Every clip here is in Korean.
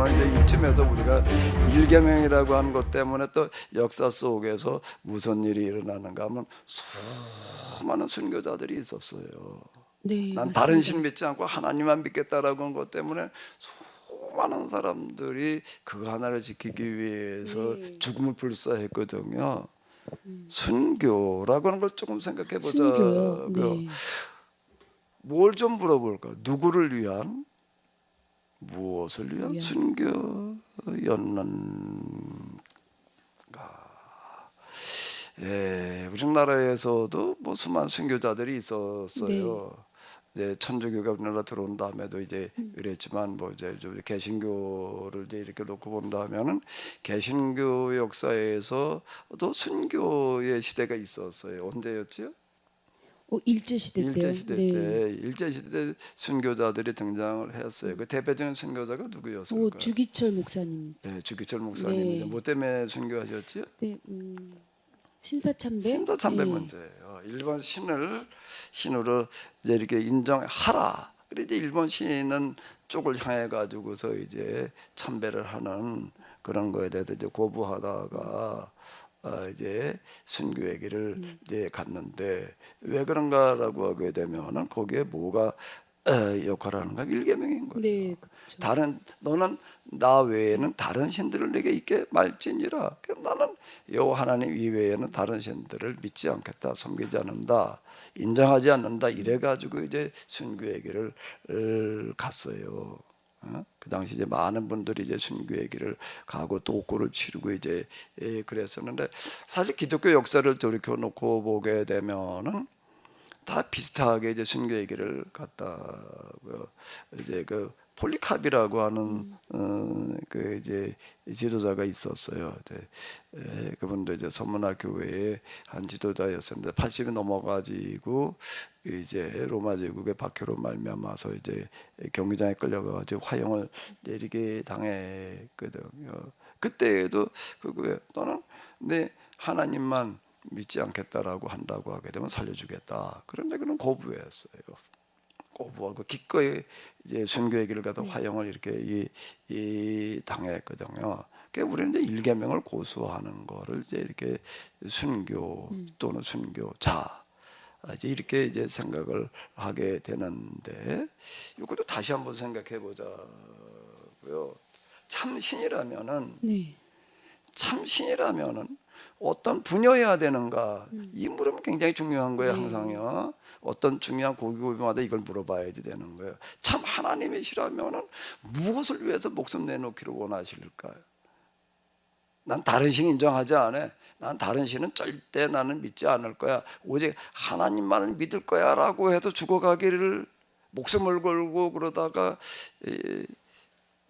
되면 이제 이쯤에서 우리가 일계명이라고 하는 것 때문에 또 역사 속에서 무슨 일이 일어나는가 하면 수많은 순교자들이 있었어요. 네, 난 맞습니다. 다른 신 믿지 않고 하나님만 믿겠다라고 한 것 때문에 수많은 사람들이 그거 하나를 지키기 위해서 네. 죽음을 불사했거든요. 순교라고 하는 걸 조금 생각해 순교요. 보자고요. 네. 뭘 좀 물어볼까? 누구를 위한, 무엇을 위한 위안. 순교였는가? 예, 우리나라에서도 뭐 수많은 순교자들이 있었어요. 이제 천주교가 우리나라 들어온 다음에도 이제 그랬지만 뭐 이제 좀 개신교를 이제 이렇게 놓고 본다면은 개신교 역사에서도 순교의 시대가 있었어요. 언제였죠? 일제 시대 때요. 일제시대 네. 때 일제시대 순교자들이 등장을 했어요. 그 대표적인 순교자가 누구였을까요? 주기철 목사님. 네, 주기철 목사님이죠. 네. 뭐 때문에 순교하셨지요? 네. 신사참배. 심사참배 네. 문제예요. 일본 신으로 이제 이렇게 인정하라. 그래 이제 일본 신은 쪽을 향해 가지고서 이제 참배를 하는 그런 거에 대해서 이제 고부하다가 이제 순교의 길을 이제 갔는데 왜 그런가라고 하게 되면은 거기에 뭐가 역할을 하는가? 일계명인 거예요. 네. 그렇죠. 다른 너는 나 외에는 다른 신들을 내게 있게 말지니라. 나는 여호와 하나님 이외에는 다른 신들을 믿지 않겠다, 섬기지 않는다, 인정하지 않는다. 이래 가지고 이제 순교의 길을 갔어요. 그 당시 이제 많은 분들이 이제 순교의 길을 가고 또 옥고를 치르고 이제 그랬었는데 사실 기독교 역사를 돌이켜 놓고 보게 되면은 다 비슷하게 이제 순교의 길을 갔다고요. 이제 그 폴리캅이라고 하는 그 이제 지도자가 있었어요. 그분도 이제 서문화 교회의 한 지도자였었는데 80이 넘어가지고 이제 로마 제국의 박해로 말미암아서 이제 경기장에 끌려가지고 화형을 내리게 당했거든요. 그때에도 그거에 너는 내 하나님만 믿지 않겠다라고 한다고 하게 되면 살려주겠다. 그런데 그는 거부했어요. 거부하고 기꺼이 이제 순교의 길을 가서 화형을 이렇게 당했거든요. 그러니까 우리는 이제 일계명을 고수하는 거를 이제 이렇게 순교 또는 순교자 이제 이렇게 이제 생각을 하게 되는데 이것도 다시 한번 생각해 보자고요. 참신이라면은 네. 참신이라면은 어떤 분야여야 되는가? 이 물음은 굉장히 중요한 거예요. 네. 항상요. 어떤 중요한 고비고비마다 이걸 물어봐야지 되는 거예요. 참 하나님이시라면은 무엇을 위해서 목숨 내놓기를 원하실까요? 난 다른 신 인정하지 않아. 난 다른 신은 절대 나는 믿지 않을 거야. 오직 하나님만을 믿을 거야라고 해서 죽어가기를 목숨을 걸고 그러다가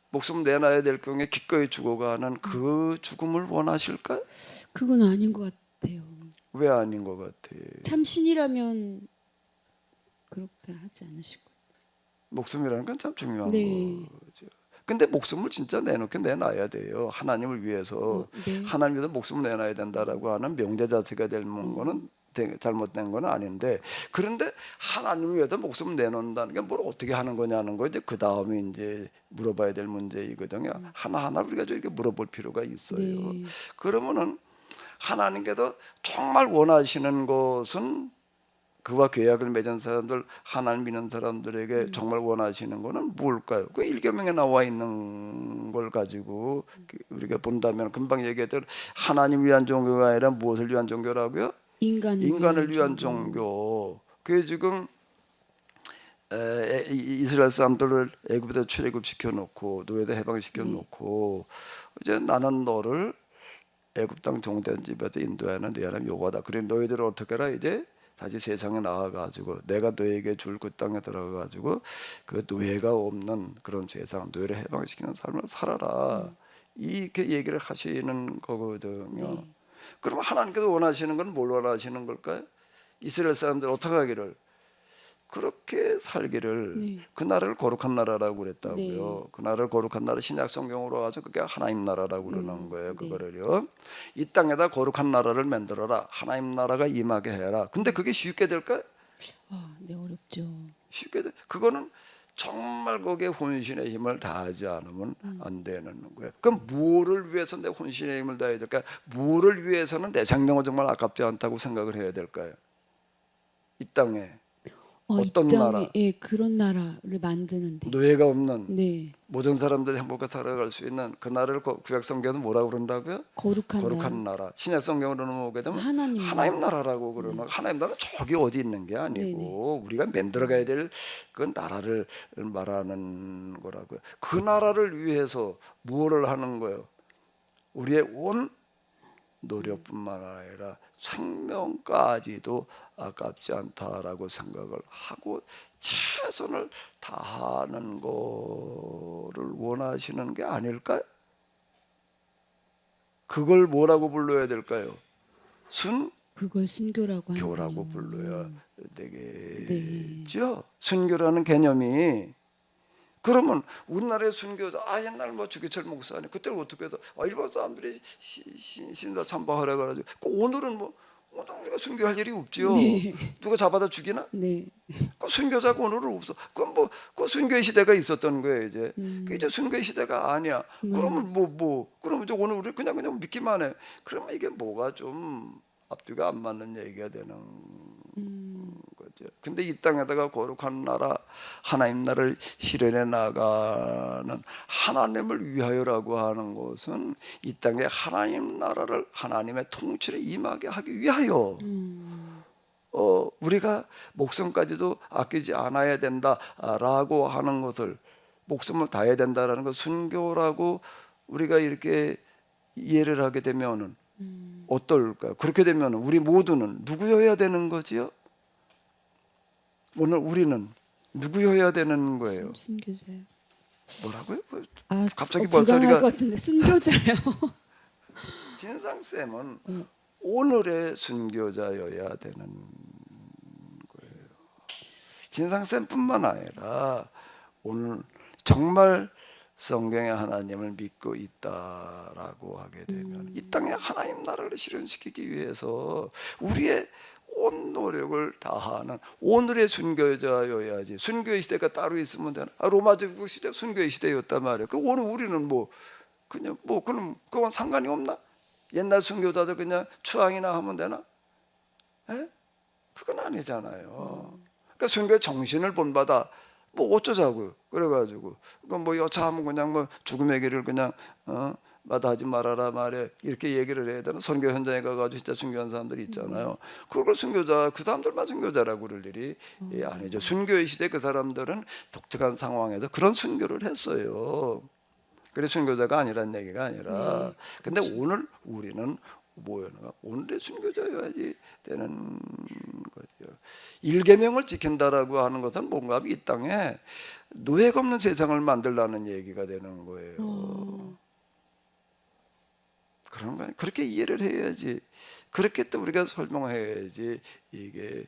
목숨 내놔야 될 경우에 기꺼이 죽어가는 그 죽음을 원하실까요? 그건 아닌 것 같아요. 왜 아닌 것 같아? 참신이라면 그렇게 하지 않으실 거예요. 목숨이라는 건 참 중요한 네. 거죠. 근데 목숨을 진짜 내놔야 돼요. 하나님을 위해서. 네. 하나님 위해서 목숨을 내놔야 된다라고 하는 명제 자체가 될 거는 잘못된 건 아닌데, 그런데 하나님을 위해서 목숨을 내놓는다는 게 뭘 어떻게 하는 거냐는 거 이제 그 다음에 이제 물어봐야 될 문제이거든요. 하나하나 우리가 좀 이렇게 물어볼 필요가 있어요. 네. 그러면은 하나님께서 정말 원하시는 것은 그와 계약을 맺은 사람들, 하나님 믿는 사람들에게 정말 원하시는 것은 무엇일까요? 그 일계명에 나와 있는 걸 가지고 우리가 본다면 금방 얘기했던 하나님 위한 종교가 아니라 무엇을 위한 종교라고요? 인간을 위한 종교. 그게 지금 이스라엘 사람들을 애굽에서 출애굽시켜 놓고 노예도 해방시켜 놓고 이제 나는 너를 애굽 땅 종된 집에서 인도하는 네 하나님 여호와다. 그래 너희들을 어떻게 해라 이제 다시 세상에 나와가지고 내가 너에게 줄 그 땅에 들어가가지고 그 노예가 없는 그런 세상, 노예를 해방시키는 삶을 살아라. 이렇게 얘기를 하시는 거거든요. 그럼 하나님께서 원하시는 건 뭘 원하시는 걸까요? 이스라엘 사람들 어떻게 하기를 그렇게 살기를 그 나라를 거룩한 나라라고 그랬다고요. 그 나라를 거룩한 나라 신약 성경으로 와서 그게 하나님 나라라고 그러는 거예요. 그거를요. 이 땅에다 거룩한 나라를 만들어라. 하나님 나라가 임하게 해라. 근데 그게 쉽게 될까요? 네, 어렵죠. 쉽게 돼. 그거는 정말 거기에 혼신의 힘을 다하지 않으면 안 되는 거예요. 그럼 뭐를 위해서 내 혼신의 힘을 다해야 될까요? 뭐를 위해서는 내 생명은 정말 아깝지 않다고 생각을 해야 될까요? 이 땅에 이 어떤 땅에 나라, 예, 그런 나라를 만드는데. 노예가 없는 네. 모든 사람들이 행복하게 살아갈 수 있는 그 나라를 구약 성경은 뭐라고 그런다고요? 거룩한 나라. 거룩한 나라. 신약 성경으로는 오게 되면 하나님 하나님 나라라고 그러는 하나님 나라는 저기 어디 있는 게 아니고 우리가 만들어가야 될 그 나라를 말하는 거라고요. 그 나라를 위해서 무엇을 하는 거예요? 우리의 온 노력뿐만 아니라 생명까지도 아깝지 않다라고 생각을 하고 최선을 다하는 거를 원하시는 게 아닐까요? 그걸 뭐라고 불러야 될까요? 그걸 순교라고 하는 순교라고 거예요. 불러야 네. 되겠죠. 순교라는 개념이 그러면 우리나라의 순교자 옛날 뭐 주기철 목사님 그때 어떻게 해서 일본 사람들이 신사 참배하라 그래가지고 오늘은 뭐 오늘 우리가 순교할 일이 없지요. 네. 누가 잡아다 죽이나? 네. 그 순교자가 오늘은 없어. 그건 그 순교의 시대가 있었던 거예요 이제. 그 이제 순교의 시대가 아니야. 그러면 그러면 이제 오늘 우리 그냥 믿기만 해. 그러면 이게 뭐가 좀 앞뒤가 안 맞는 얘기가 되는 거죠. 근데 이 땅에다가 거룩한 나라, 하나님 나라를 실현해 나가는 하나님을 위하여라고 하는 것은 이 땅에 하나님 나라를 하나님의 통치를 임하게 하기 위하여. 우리가 목숨까지도 아끼지 않아야 된다라고 하는 것을 목숨을 다해야 된다라는 것 순교라고 우리가 이렇게 이해를 하게 되면은 어떨까요? 그렇게 되면 우리 모두는 누구여야 되는 거지요? 오늘 우리는 누구여야 되는 거예요? 순교자요. 뭐라고요? 갑자기 불가능할 벌소리가 것 같은데 순교자요. 진상 쌤은 오늘의 순교자여야 되는 거예요. 진상 쌤뿐만 아니라 오늘 정말 성경의 하나님을 믿고 있다라고 하게 되면 이 땅에 하나님 나라를 실현시키기 위해서 우리의 온 노력을 다하는 오늘의 순교자여야지. 순교의 시대가 따로 있으면 되나? 로마 제국 시대 순교의 시대였단 말이에요. 그 오늘 우리는 그럼 그건 상관이 없나? 옛날 순교자들 그냥 추앙이나 하면 되나? 에? 그건 아니잖아요. 그러니까 순교의 정신을 본받아 어쩌자고요. 그래가지고 그건 여차하면 그냥 죽음의 길을 그냥 마다하지 말아라 말해 이렇게 얘기를 해야 되나? 선교 현장에 가가지고 진짜 순교한 사람들이 있잖아요. 그걸 순교자 그 사람들만 순교자라고 그럴 일이 아니죠. 순교의 시대 그 사람들은 독특한 상황에서 그런 순교를 했어요. 그래 순교자가 아니란 얘기가 아니라 근데 오늘 우리는 뭐였나? 오늘의 순교자여야지 되는 거죠. 일계명을 지킨다라고 하는 것은 뭔가 이 땅에 노예가 없는 세상을 만들라는 얘기가 되는 거예요. 그런 거 그렇게 이해를 해야지. 그렇게 또 우리가 설명해야지 이게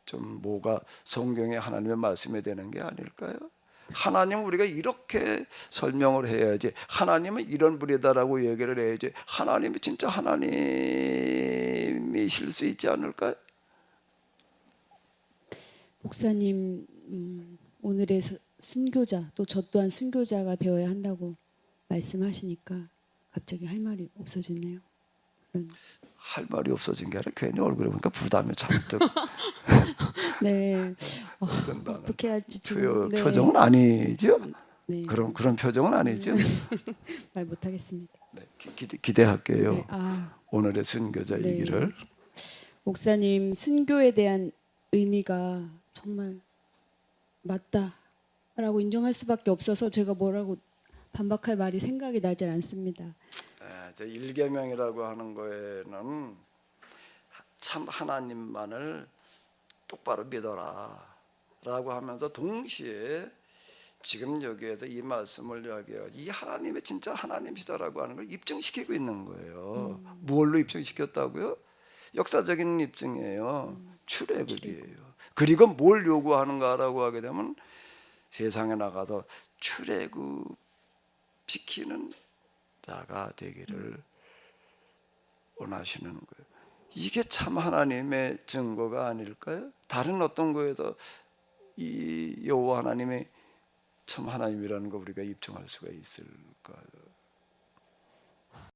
좀 뭐가 성경의 하나님의 말씀이 되는 게 아닐까요? 하나님 우리가 이렇게 설명을 해야지. 하나님은 이런 분이다라고 얘기를 해야지. 하나님이 진짜 하나님이실 수 있지 않을까요? 목사님 오늘의 순교자 또 저 또한 순교자가 되어야 한다고 말씀하시니까 갑자기 할 말이 없어지네요. 할 말이 없어진 게 아니라 괜히 얼굴에 보니까 부담이 잔뜩 네. 든다는 어떻게 할지 지금 표정은 아니죠? 네. 그런 표정은 아니죠? 말 못하겠습니다. 네, 기대할게요. 네. 오늘의 순교자이기를. 목사님 순교에 대한 의미가 정말 맞다라고 인정할 수밖에 없어서 제가 뭐라고 반박할 말이 생각이 나질 않습니다. 일계명이라고 하는 거에는 참 하나님만을 똑바로 믿어라라고 하면서 동시에 지금 여기에서 이 말씀을 이야기해서 이 하나님의 진짜 하나님이시다라고 하는 걸 입증시키고 있는 거예요. 뭘로 입증시켰다고요? 역사적인 입증이에요. 출애굽이에요. 그리고 뭘 요구하는가라고 하게 되면 세상에 나가서 출애굽시키는 자가 되기를 원하시는 거예요. 이게 참 하나님의 증거가 아닐까요? 다른 어떤 거에서 이 여호와 하나님의 참 하나님이라는 거 우리가 입증할 수가 있을 것